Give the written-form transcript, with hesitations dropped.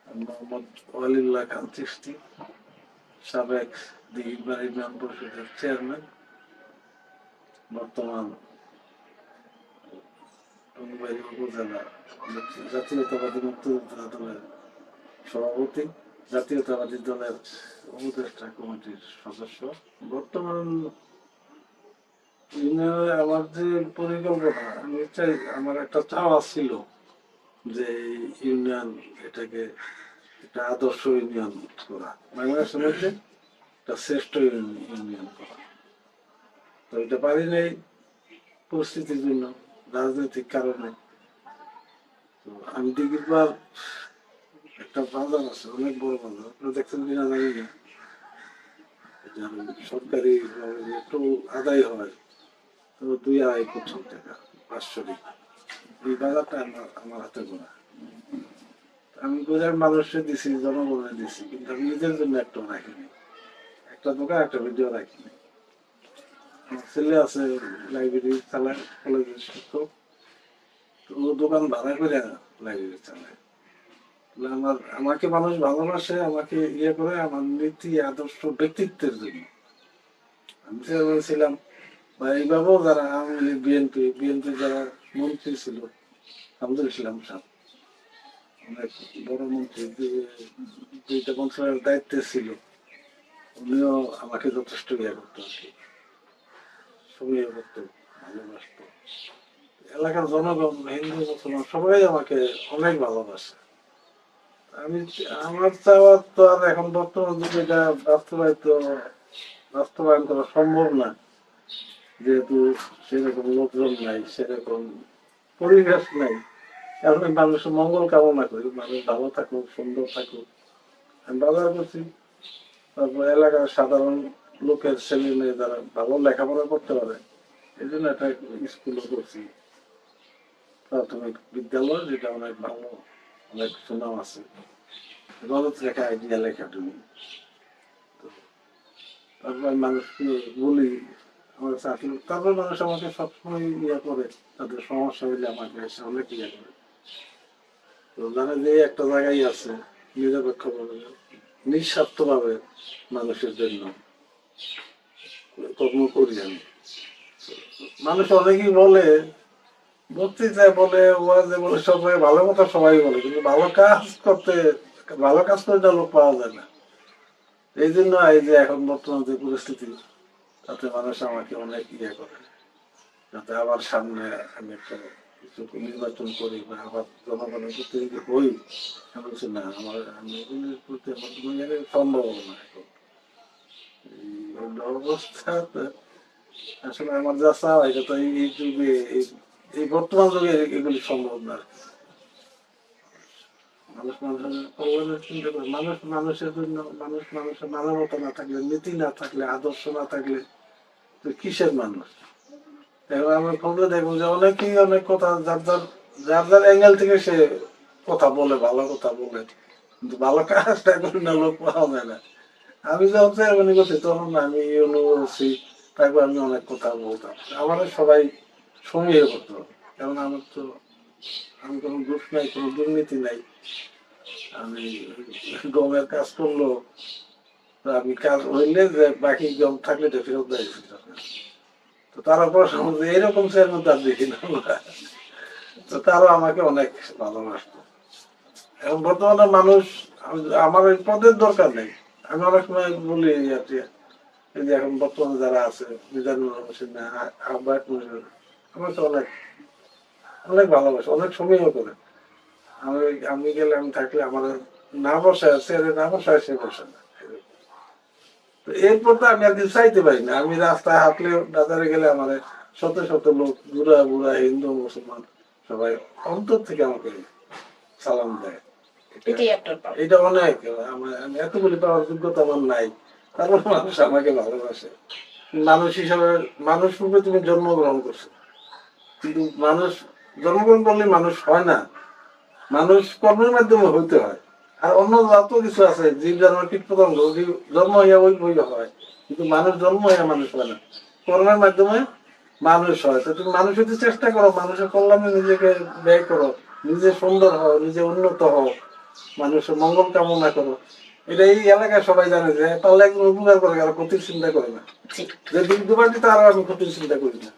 মোহাম্মদ ওয়ালিউল্লাহ খান চিশতি, সাবেক দিঘিরবাড়ি ইউনিয়ন পরিষদের চেয়ারম্যান, বর্তমান টঙ্গীবাড়ি উপজেলা জাতীয়তাবাদী মুক্তিযোদ্ধা দলের সভাপতি, জাতীয়তাবাদী দলের উপদেষ্টা কমিটির সদস্য। বর্তমান ইউনিয়নে আমার যে পরিকল্পনা, আমি চাই, আমার একটা চাওয়া ছিল যে ইউনিয়ন এটাকে একটা আদর্শ ইউনিয়ন করা, বাংলাদেশের মধ্যে একটা শ্রেষ্ঠ ইউনিয়ন করা। তো এটা পারি নাই পরিস্থিতির জন্য, রাজনৈতিক কারণে। তো আমি দিঘিরপাড় একটা বাজার আছে, অনেক বড় বাজার, আপনারা দেখছেন কিনা জানি না, সরকারি একটু আদায় হয় তো 2-2.5 কোটি টাকা বাৎসরিক। এই বাজারটা আমার হাতে করা। আমি গরিব মানুষে দিছি, জনগণে দিছি, কিন্তু আমি নিজের জন্য একটা রাখিনি, একটা দোকান একটা ভিডিও রাখিনি। আমার ছেলে আছে লাইব্রেরি চালায়, কলেজের শিক্ষক, তো ও দোকান ভাড়া করে লাইব্রেরি চালায়। আমাকে মানুষ ভালোবাসে, আমাকে ইয়ে করে আমার নীতি আদর্শ ব্যক্তিত্বের জন্য। আমি ছিলাম বা এইভাবেও যারা আওয়ামী লীগ, বিএনপি যারা মন্ত্রী ছিল, আব্দুল ইসলাম সাহেব অনেক বড় মন্ত্রী, 2টা মন্ত্রণালয়ের দায়িত্বে ছিল, উনিও আমাকে যথেষ্ট ইয়ে করতো আর কি, সময় করতো, ভালোবাসত। এলাকার জনগণ, হিন্দু মুসলমান সবাই আমাকে অনেক ভালোবাসে। আমি আমার চাওয়ার তো আর এখন বর্তমান যুগে এটা বাস্তবায়ন করা সম্ভব না, যেহেতু সেরকম লোকজন নাই, সেরকম পরিবেশ নাই। এখন মানুষের মঙ্গল কামনা করি, মানুষ ভালো থাকুক, সুন্দর থাকুক। আমি বাজার করছি, তারপর এলাকার সাধারণ লোকের ছেলে মেয়ে যারা ভালো লেখাপড়া করতে পারে, এই জন্য একটা স্কুলও করছি, প্রাথমিক বিদ্যালয়, যেটা অনেক ভালো, অনেক সুনাম আছে, গলত লেখা, আইডিয়া লেখা তুমি। তারপর মানুষকে বলি আমার চাকরি, তারপর মানুষ আমাকে সবসময় ইয়ে করে, তাদের সমস্যা হইলে আমাকে এসে অনেক ইয়ে করে। তো জানে যে একটা জায়গায় আছে নিরপেক্ষ ভাবে, নিঃস্বার্থ ভাবে মানুষের জন্য কর্ম করি আমি। মানুষ অনেকেই বলে, বক্তৃতায় বলে, ওয়াজে বলে, সবাই ভালো কথা সবাই বলে, কিন্তু ভালো কাজ করতে, ভালো কাজ করে লোক পাওয়া যায় না। এই জন্য এই যে এখন বর্তমান যে পরিস্থিতি, তাতে মানুষ আমাকে অনেক ইয়ে করে, যাতে আবার সামনে আমি একটা কিছু নির্বাচন করি বা আবার জনগণের প্রতিনিধি হই। আমি বলছি না, আমি এগুলির প্রতি আমার সম্ভব না এখন এই অবস্থা। আসলে আমার যা চাওয়া, এটা তো এই যুগে, এই বর্তমান যুগে এগুলি সম্ভব না। মানুষ মানুষের কল্যাণের চিন্তা করে, মানুষ মানুষের জন্য, মানুষের মানবতা না থাকলে, নীতি না থাকলে, আদর্শ না থাকলে তো কিসের মানুষ? এখন আমরা খবরে দেখবো যে অনেকেই অনেক কথা, যার যার যার যার অ্যাঙ্গেল থেকে সে কথা বলে, ভালো কথা বলে, কিন্তু ভালো কাজটা করে না, লোক পাওয়া যায় না। আমি যখন চেয়ারম্যানি করছি তখন আমি ইউনিভার্সিটি, তারপর আমি অনেক কথা বলতাম, আমার সবাই সমীহ করতো, কারণ আমার তো, আমি কোনো দোষ নাই, কোনো দুর্নীতি নাই। আমি গমের কাজ করলো, আমি কাজ হইলে যে বাকি গম থাকলে এটা ফেরত দেয়, তো তারা প্রশ্ন যে এরকম চেয়ারম্যান তার দেখি না। তো তারা আমাকে অনেক ভালোবাসতো। এখন বর্তমানে মানুষ, আমার এই পদের দরকার নেই। আমি অনেক সময় বলি আর কি, এই যে এখন বর্তমানে যারা আছে, মিজানুর হোসেন, আহ্বায়ক, আমাকে অনেক অনেক ভালোবাসে, অনেক সময় করে। আমি আমি গেলে, আমি থাকলে আমার না বসায়, চেয়ারে না বসায় সে বসে না। তো এরপর তো আমি আর কিছু চাইতে পারি না। আমি রাস্তায় হাঁটলে, বাজারে গেলে আমার শত শত লোক, বুড়া বুড়া, হিন্দু মুসলমান সবাই অন্তর থেকে আমাকে সালাম দেয়। এটা অনেক, আমি এতগুলি পাওয়ার যোগ্যতা আমার নাই, তারপর মানুষ আমাকে ভালোবাসে। মানুষ হিসাবে, মানুষ রূপে তুমি জন্মগ্রহণ করছো, কিন্তু মানুষ জন্মগ্রহণ করলে মানুষ হয় না, মানুষ কর্মের মাধ্যমে হইতে হয়। আর অন্য যত কিছু আছে, জীব জানোয়ার, কীট পতঙ্গ, জন্ম হইয়া ওই বই হয়, কিন্তু মানুষ জন্ম হইয়া মানুষ হয় না, কর্মের মাধ্যমে মানুষ হয়। তো তুমি মানুষ হতে চেষ্টা করো, মানুষের কল্যাণে নিজেকে ব্যয় করো, নিজে সুন্দর হও, নিজে উন্নত হও, মানুষের মঙ্গল কামনা করো, এটা এই এলাকায় সবাই জানে যে পারলে একজন উপকার করে, আর ক্ষতির চিন্তা করে না। জি। যে দুবার দিতে আরো আমি ক্ষতির চিন্তা করি না।